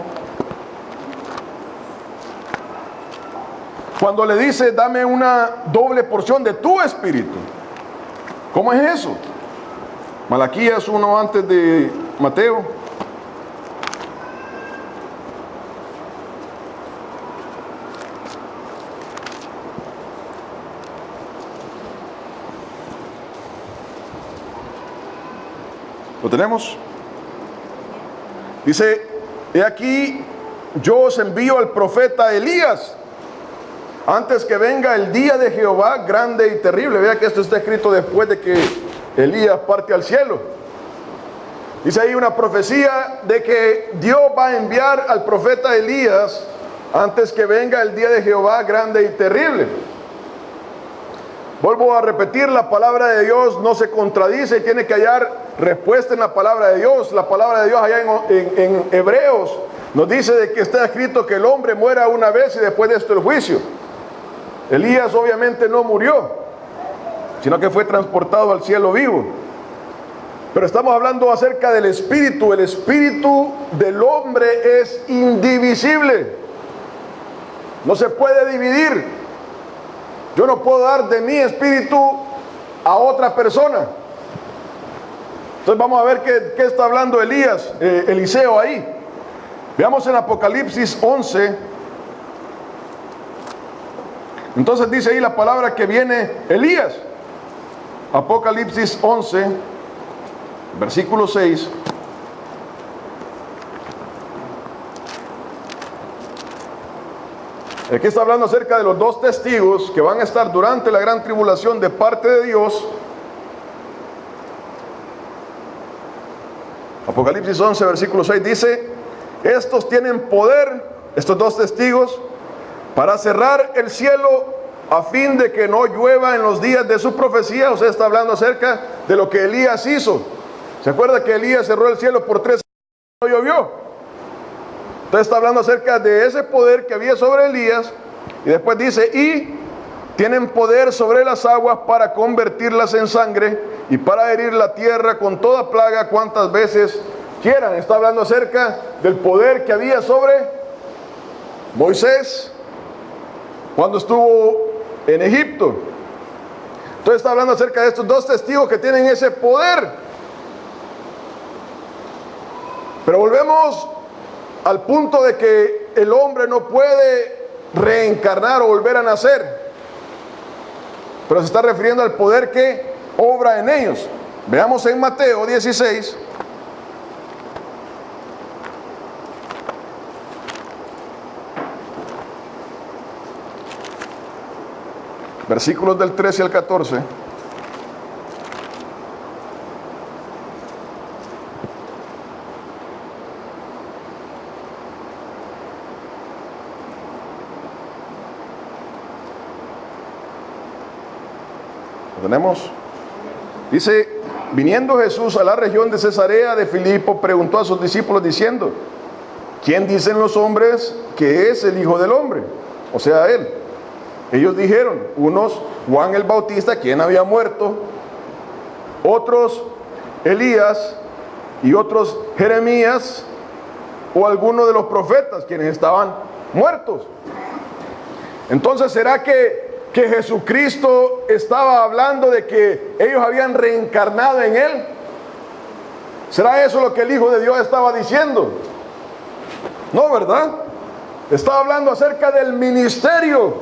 Cuando le dice, dame una doble porción de tu espíritu. ¿Cómo es eso? Malaquías 1 antes de Mateo. ¿Lo tenemos? Dice, he aquí, yo os envío al profeta Elías, antes que venga el día de Jehová grande y terrible. Vea que esto está escrito después de que Elías parte al cielo. Dice ahí una profecía de que Dios va a enviar al profeta Elías antes que venga el día de Jehová grande y terrible. Vuelvo a repetir, la palabra de Dios no se contradice y tiene que hallar respuesta en la palabra de Dios. La palabra de Dios allá en Hebreos nos dice de que está escrito que el hombre muera una vez y después de esto el juicio. Elías obviamente no murió, sino que fue transportado al cielo vivo. Pero estamos hablando acerca del espíritu. El espíritu del hombre es indivisible. no se puede dividir. Yo no puedo dar de mi espíritu a otra persona. Entonces vamos a ver qué está hablando Eliseo ahí. Veamos en Apocalipsis 11. Entonces dice ahí la palabra que viene Elías. Apocalipsis 11, versículo 6. Aquí está hablando acerca de los dos testigos que van a estar durante la gran tribulación de parte de Dios. Apocalipsis 11, versículo 6 dice: estos tienen poder, estos dos testigos, para cerrar el cielo a fin de que no llueva en los días de su profecía. O sea, está hablando acerca de lo que Elías hizo. ¿Se acuerda que Elías cerró el cielo por 3 años y no llovió? Entonces está hablando acerca de ese poder que había sobre Elías. Y después dice: y tienen poder sobre las aguas para convertirlas en sangre y para herir la tierra con toda plaga cuantas veces quieran. Está hablando acerca del poder que había sobre Moisés cuando estuvo en Egipto. Entonces está hablando acerca de estos dos testigos que tienen ese poder. Pero volvemos al punto de que el hombre no puede reencarnar o volver a nacer, pero se está refiriendo al poder que obra en ellos. Veamos en Mateo 16, versículos del 13 al 14. ¿Lo tenemos? Dice: viniendo Jesús a la región de Cesarea de Filipo, preguntó a sus discípulos diciendo: ¿quién dicen los hombres que es el Hijo del Hombre? O sea, él. Ellos dijeron, unos Juan el Bautista, quien había muerto, otros Elías, y otros Jeremías, o alguno de los profetas, quienes estaban muertos. Entonces, ¿será que Jesucristo estaba hablando de que ellos habían reencarnado en Él? ¿Será eso lo que el Hijo de Dios estaba diciendo? No, ¿verdad? Estaba hablando acerca del ministerio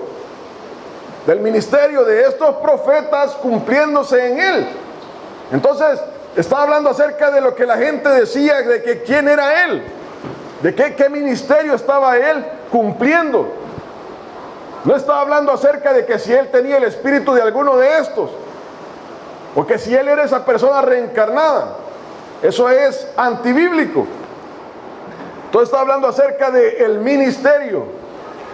de estos profetas cumpliéndose en Él. Entonces, estaba hablando acerca de lo que la gente decía, de que quién era Él, de qué ministerio estaba Él cumpliendo. No estaba hablando acerca de que si Él tenía el espíritu de alguno de estos, o que si Él era esa persona reencarnada. Eso es antibíblico. Entonces está hablando acerca del ministerio.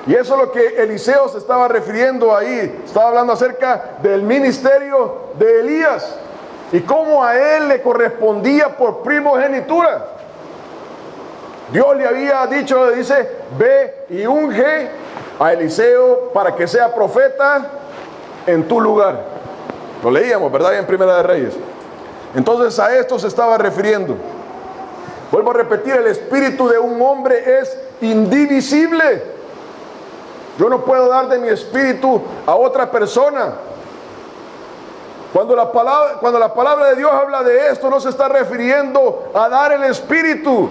Y eso es lo que Eliseo se estaba refiriendo ahí. Estaba hablando acerca del ministerio de Elías y cómo a él le correspondía por primogenitura. Dios le había dicho, dice: ve y unge a Eliseo para que sea profeta en tu lugar. Lo leíamos, ¿verdad? En Primera de Reyes. Entonces a esto se estaba refiriendo. Vuelvo a repetir, el espíritu de un hombre es indivisible. Yo no puedo dar de mi espíritu a otra persona. Cuando la palabra de Dios habla de esto, no se está refiriendo a dar el espíritu.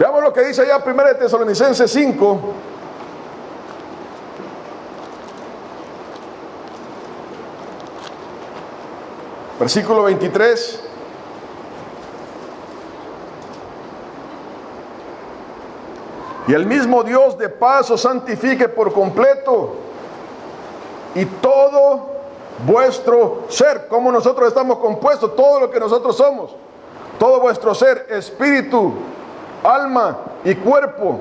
Veamos lo que dice allá 1 Tesalonicenses 5. Versículo 23. Y el mismo Dios de paz os santifique por completo, y todo vuestro ser, como nosotros estamos compuestos, todo lo que nosotros somos, todo vuestro ser, espíritu, alma y cuerpo,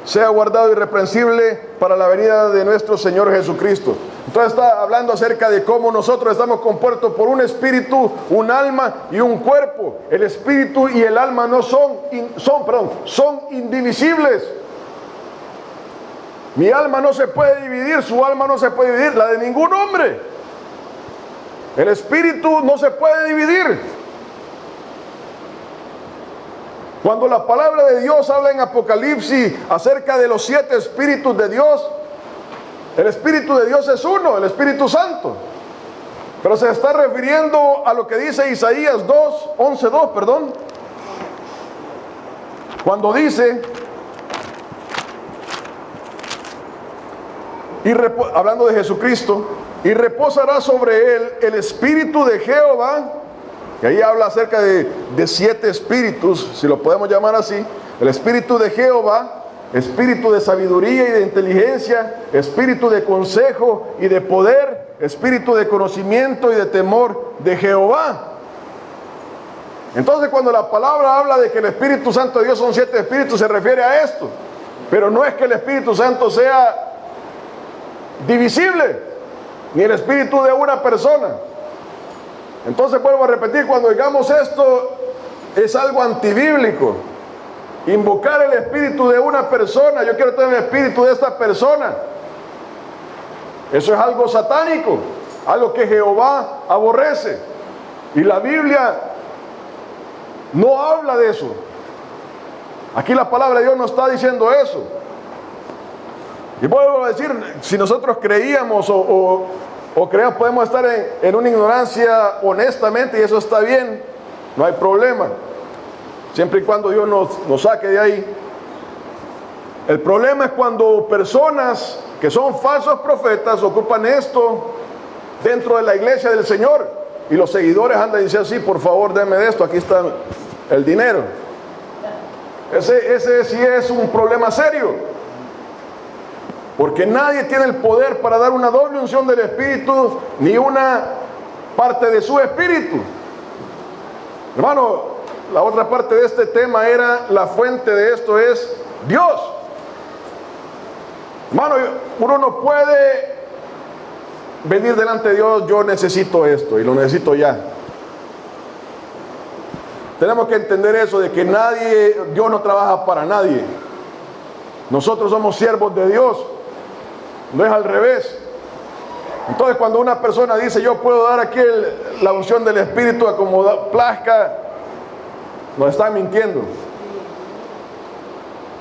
sea guardado irreprensible para la venida de nuestro Señor Jesucristo. Entonces está hablando acerca de cómo nosotros estamos compuestos por un espíritu, un alma y un cuerpo. El espíritu y el alma no son indivisibles. Mi alma no se puede dividir, su alma no se puede dividir, la de ningún hombre. El espíritu no se puede dividir. Cuando la palabra de Dios habla en Apocalipsis acerca de los 7 espíritus de Dios, el Espíritu de Dios es uno, el Espíritu Santo. Pero se está refiriendo a lo que dice Isaías 11:2, perdón. Cuando dice, hablando de Jesucristo, y reposará sobre él el Espíritu de Jehová, que ahí habla acerca de 7 espíritus, si lo podemos llamar así, el Espíritu de Jehová, espíritu de sabiduría y de inteligencia, espíritu de consejo y de poder, espíritu de conocimiento y de temor de Jehová. Entonces, cuando la palabra habla de que el Espíritu Santo de Dios son 7 espíritus, se refiere a esto. Pero no es que el Espíritu Santo sea divisible, ni el espíritu de una persona. Entonces, vuelvo a repetir, cuando digamos esto, es algo antibíblico. Invocar el espíritu de una persona, yo quiero tener el espíritu de esta persona, eso es algo satánico, algo que Jehová aborrece. Y la Biblia no habla de eso. Aquí la palabra de Dios no está diciendo eso. Y vuelvo a decir, si nosotros creíamos o creemos, podemos estar en una ignorancia honestamente, y eso está bien, no hay problema, siempre y cuando Dios nos saque de ahí. El problema es cuando personas que son falsos profetas ocupan esto dentro de la iglesia del Señor, y los seguidores andan diciendo, sí, por favor, denme de esto, aquí está el dinero. Ese sí es un problema serio. Porque nadie tiene el poder para dar una doble unción del Espíritu, ni una parte de su Espíritu. Hermano, la otra parte de este tema era, la fuente de esto es Dios. Hermano, uno no puede venir delante de Dios, yo necesito esto, y lo necesito ya. Tenemos que entender eso, de que Dios no trabaja para nadie. Nosotros somos siervos de Dios. No es al revés. Entonces, cuando una persona dice, yo puedo dar aquí la unción del Espíritu a como plazca, nos están mintiendo.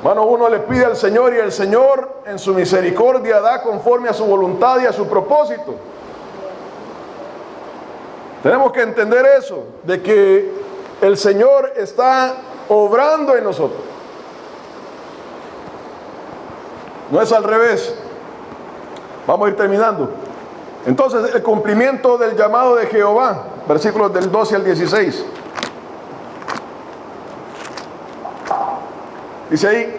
Bueno, uno le pide al Señor, y el Señor en su misericordia da conforme a su voluntad y a su propósito. Tenemos que entender eso, de que el Señor está obrando en nosotros. No es al revés. Vamos a ir terminando. Entonces, el cumplimiento del llamado de Jehová, versículos del 12 al 16. Dice ahí,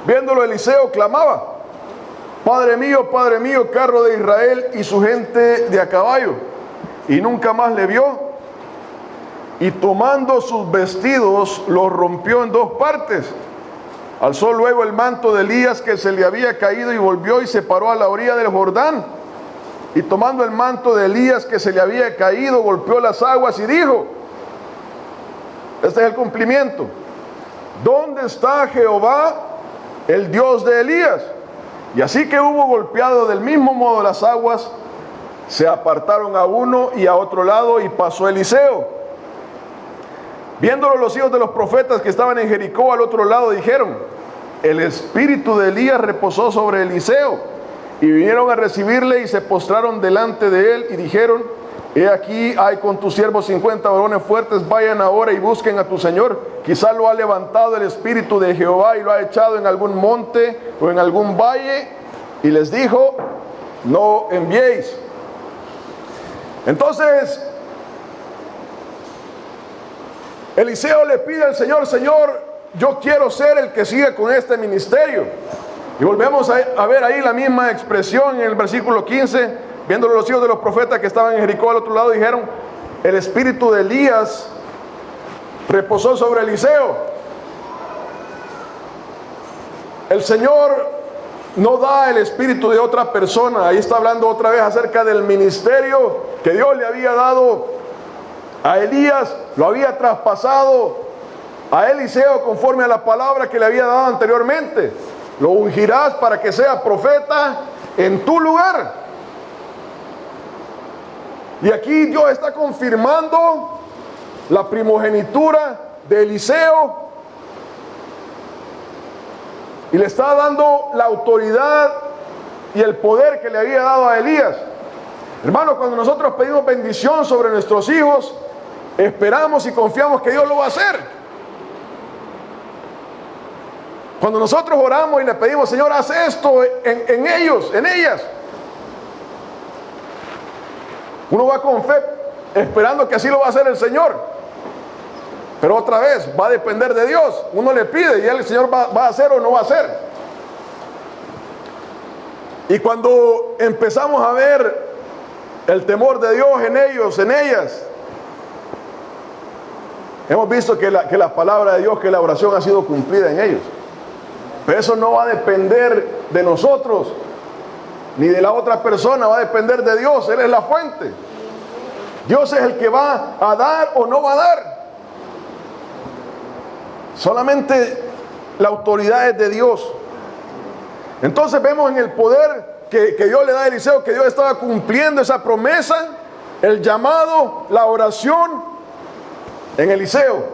viéndolo Eliseo clamaba, Padre mío, carro de Israel y su gente de a caballo. Y nunca más le vio. Y tomando sus vestidos, los rompió en 2 partes. Alzó luego el manto de Elías que se le había caído, y volvió y se paró a la orilla del Jordán. Y tomando el manto de Elías que se le había caído, golpeó las aguas y dijo, este es el cumplimiento, ¿dónde está Jehová, el Dios de Elías? Y así que hubo golpeado del mismo modo las aguas, se apartaron a uno y a otro lado, y pasó Eliseo. Viéndolo los hijos de los profetas que estaban en Jericó al otro lado, dijeron, el espíritu de Elías reposó sobre Eliseo. Y vinieron a recibirle y se postraron delante de él y dijeron, he aquí hay con tus siervos 50 varones fuertes, vayan ahora y busquen a tu señor. Quizá lo ha levantado el espíritu de Jehová y lo ha echado en algún monte o en algún valle. Y les dijo, no enviéis. Entonces, Eliseo le pide al Señor, Señor, yo quiero ser el que siga con este ministerio. Y volvemos a ver ahí la misma expresión en el versículo 15, viéndolo los hijos de los profetas que estaban en Jericó al otro lado, dijeron, el espíritu de Elías reposó sobre Eliseo. El Señor no da el espíritu de otra persona. Ahí está hablando otra vez acerca del ministerio que Dios le había dado a Elías, lo había traspasado a Eliseo conforme a la palabra que le había dado anteriormente. Lo ungirás para que sea profeta en tu lugar. Y aquí Dios está confirmando la primogenitura de Eliseo y le está dando la autoridad y el poder que le había dado a Elías. Hermanos, cuando nosotros pedimos bendición sobre nuestros hijos, esperamos y confiamos que Dios lo va a hacer. Cuando nosotros oramos y le pedimos, Señor, haz esto en ellos, en ellas, uno va con fe esperando que así lo va a hacer el Señor. Pero otra vez, va a depender de Dios. Uno le pide y el Señor va a hacer o no va a hacer. Y cuando empezamos a ver el temor de Dios en ellos, en ellas, hemos visto que la palabra de Dios, que la oración ha sido cumplida en ellos. Pero eso no va a depender de nosotros, ni de la otra persona, va a depender de Dios. Él es la fuente. Dios es el que va a dar o no va a dar. Solamente la autoridad es de Dios. Entonces vemos en el poder que Dios le da a Eliseo, que Dios estaba cumpliendo esa promesa, el llamado, la oración en Eliseo.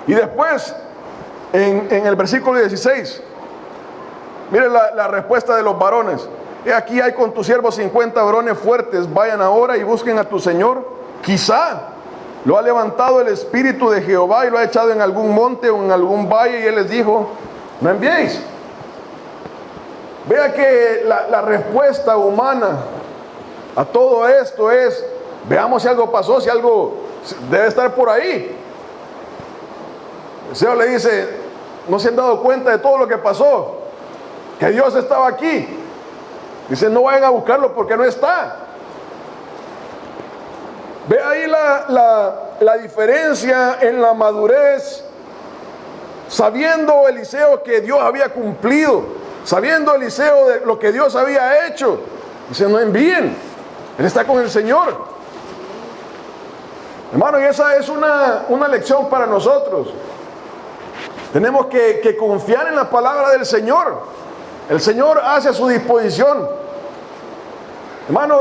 Y después, en el versículo 16, miren la respuesta de los varones. He aquí hay con tu siervo 50 varones fuertes, vayan ahora y busquen a tu señor. Quizá lo ha levantado el espíritu de Jehová y lo ha echado en algún monte o en algún valle. Y él les dijo, no enviéis. Vea que la respuesta humana a todo esto es, veamos si algo pasó, si algo debe estar por ahí. El Señor le dice, no se han dado cuenta de todo lo que pasó, que Dios estaba aquí. Dice, no vayan a buscarlo porque no está. Ve ahí la diferencia en la madurez, sabiendo Eliseo que Dios había cumplido, sabiendo Eliseo de lo que Dios había hecho. Dice, no envíen, él está con el Señor. Hermano, y esa es una lección para nosotros. Tenemos que confiar en la palabra del Señor. El Señor hace a su disposición. Hermano,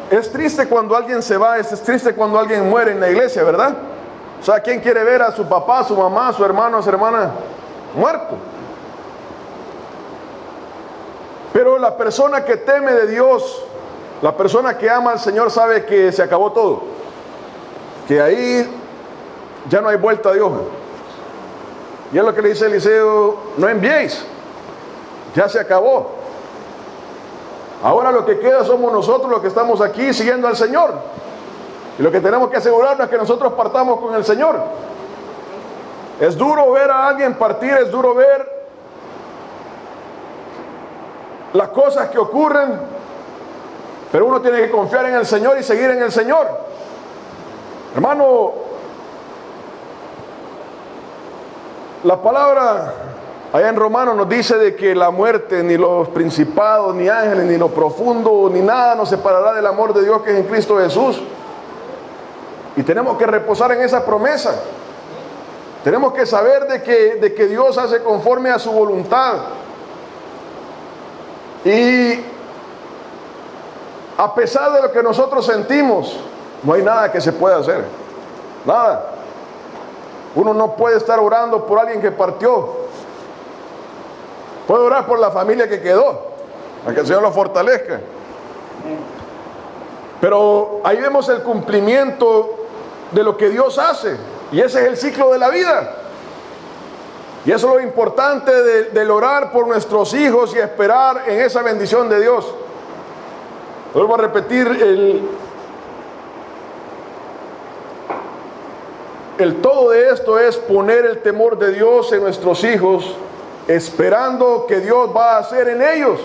es triste cuando alguien se va, es triste cuando alguien muere en la iglesia, ¿verdad? O sea, ¿quién quiere ver a su papá, a su mamá, a su hermano, a su hermana muerto? Pero la persona que teme de Dios, la persona que ama al Señor, sabe que se acabó todo, que ahí ya no hay vuelta de hoja. Y es lo que le dice Eliseo, no enviéis, ya se acabó. Ahora lo que queda somos nosotros los que estamos aquí siguiendo al Señor. Y lo que tenemos que asegurarnos es que nosotros partamos con el Señor. Es duro ver a alguien partir, es duro ver las cosas que ocurren, pero uno tiene que confiar en el Señor y seguir en el Señor. Hermano, la palabra allá en Romanos nos dice de que la muerte, ni los principados, ni ángeles, ni lo profundo, ni nada nos separará del amor de Dios que es en Cristo Jesús. Y tenemos que reposar en esa promesa. Tenemos que saber de que Dios hace conforme a su voluntad. Y a pesar de lo que nosotros sentimos, no hay nada que se pueda hacer. Nada. Uno no puede estar orando por alguien que partió. Puede orar por la familia que quedó, a que el Señor lo fortalezca. Pero ahí vemos el cumplimiento de lo que Dios hace. Y ese es el ciclo de la vida. Y eso es lo importante del orar por nuestros hijos y esperar en esa bendición de Dios. Vuelvo a repetir, el todo de esto es poner el temor de Dios en nuestros hijos, esperando que Dios va a hacer en ellos,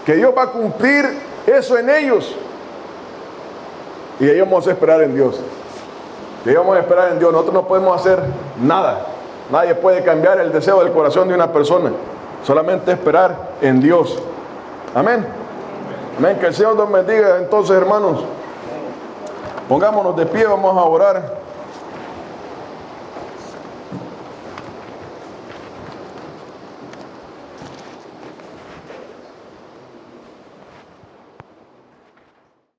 que Dios va a cumplir eso en ellos. Y ahí vamos a esperar en Dios. Y ahí vamos a esperar en Dios. Nosotros no podemos hacer nada. Nadie puede cambiar el deseo del corazón de una persona. Solamente esperar en Dios. Amén. Amén. Que el Señor nos bendiga. Entonces, hermanos, pongámonos de pie, vamos a orar.